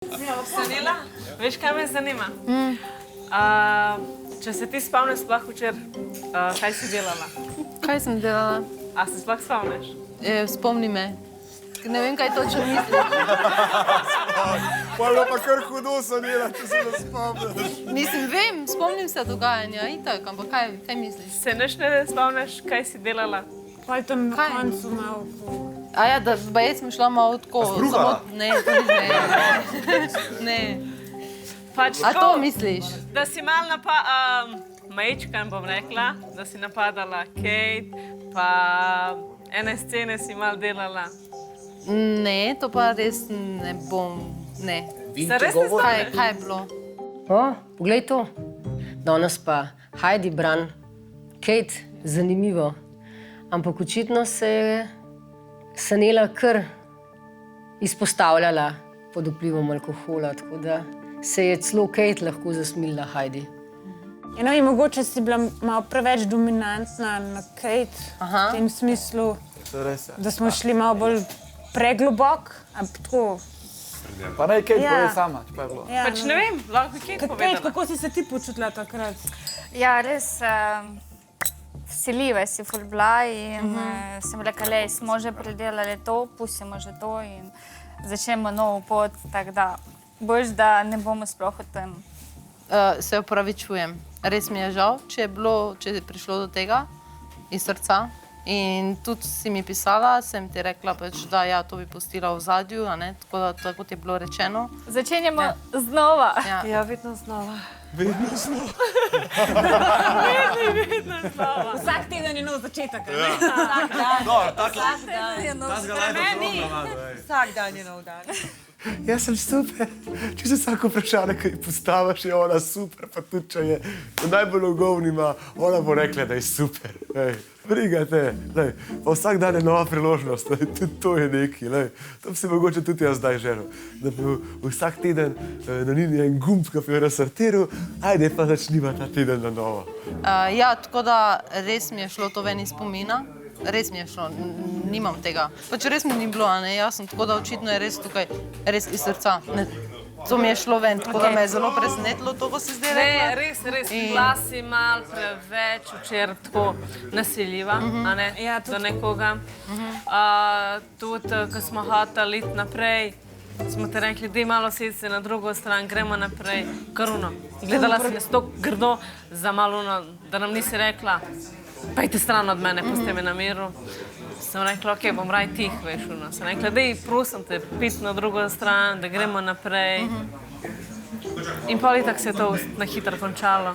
Sanela, veš, kaj me zanima? Če se ti spomniš sploh včeraj, kaj si delala? Kaj sem delala? A se sploh spomniš? Spomni me. Ne vem, kaj točno misliš. Pa je pa kar hudo sanela, če se ne spomniš. Mislim, vem, spomnim se dogajanja, itak, ampak kaj misliš? Se nič ne spomniš, kaj si delala? Pa je tam na koncu malo... A ja, da baje sem šla malo tako... Zbrugala? Ne, tudi ne. Ne. Pač A tako, to misliš? da si mal majčkan bom rekla, da si napadala Kate, pa ene scene si mal delala. Ne, to pa res ne bom, ne. Se res ne spomniš? Kaj je bilo? O, poglej to. Danes pa Heidi bran. Kate, zanimivo. Ampak očitno se je Sanela kar izpostavljala pod vplivom alkohola, tako da se je celo Kate lahko zasmilila Heidi. Ja, ne vem, mogoče si bila malo preveč dominantna na Kate, v tem smislu, da smo šli malo bolj preglobok, ampak tako... Pa naj Kate Ja. pove sama, če pa je bilo. Ja, Pač ne vem, lahko bi Kate Kate, povedala. kako si se ti počutila takrat? Ja, res vsiljiva si ful bila in sem rekla, lej, smo že predelali to, pustimo že to in začnemo novo pot, tako da boš, da ne bomo sploh o tem. Se opravičujem. Res mi je žal, če je prišlo do tega iz srca. In tudi si mi pisala, sem ti rekla, pač, da ja, to bi pustila v zadju, a ne? Tako da, tako kot je bilo rečeno. Začenjamo znova. Ja. Ja, vedno znova. Vsak teden je nov začetek, ne? Vsak dan je nov dan. Jaz sem super. Če se vsako vprašanje, ki postaviš, je ona super, pa tudi če je najbolj ogovnima, ona bo rekla, da je super. Briga te, pa vsak dan je nova priložnost, tudi to je neki. To bi si mogoče tudi jaz zdaj želel, da bi vsak teden na Nini en gumb, ki bi jo razsortiral, ajde pa začniva ta teden na novo. Ja, tako da res mi je šlo to ven iz spomina. Res mi je šlo, nimam tega. Pač res mi ni bilo, a ne, jaz sem tako, da očitno je res tukaj, res iz srca. Ne, to mi je šlo ven, tako da me je zelo presenetilo to, ko si zdaj rekla. Ne, res, bila si mal preveč včeraj tako nasiljiva, a ne, do nekoga. Tudi, ko smo hoteli iti naprej, smo te rekli, daj malo sedci na drugo stran, gremo naprej, karuno. Gledala si nas tako grdo za malo, da nam nisi rekla, pejte stran od mene, pusti me na miru. Sem rekla, ok, bom raj tih, veš, sem rekla, daj, prosim te, piti na drugo stran, da gremo naprej. In pol itak se je to na hitro končalo.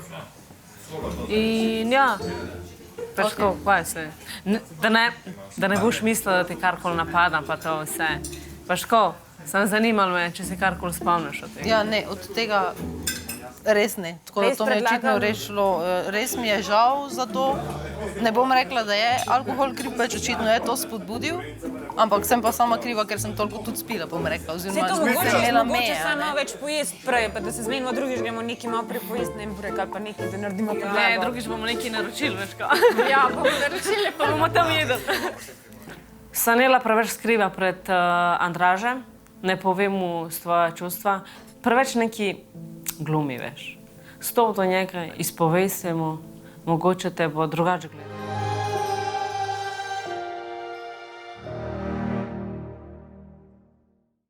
In ja, pač tako, kaj se, da ne boš mislila, da ti karkoli napadam, pa to vse. Pač tako, sem zanimalo me, če si karkoli spomniš od tega. Ja, ne, od tega res ne. Tako da to mi je očitno res šlo. Res mi je žal za to. Ne bom rekla, da je alkohol kriv, pač očitno je to spodbudil, ampak sem pa sama kriva, ker sem toliko tudi spila, bom rekla, oziroma sem imela meje. Mogoče samo več pojesti prej, pa da se zmenimo drugič, gremo nekaj malo prepojesti, ne vem, ali pa nekaj, da naredimo podlago. Ne, drugič bomo nekaj naročili, veš kaj. Ja, bomo naročili, pa bomo tam jedli. Sanela preveč skriva pred Andražem, ne pove mu svoje čustva, preveč neki glumi, veš. Stop do njega, izpovej se mu, mogoče te bo drugače gledati.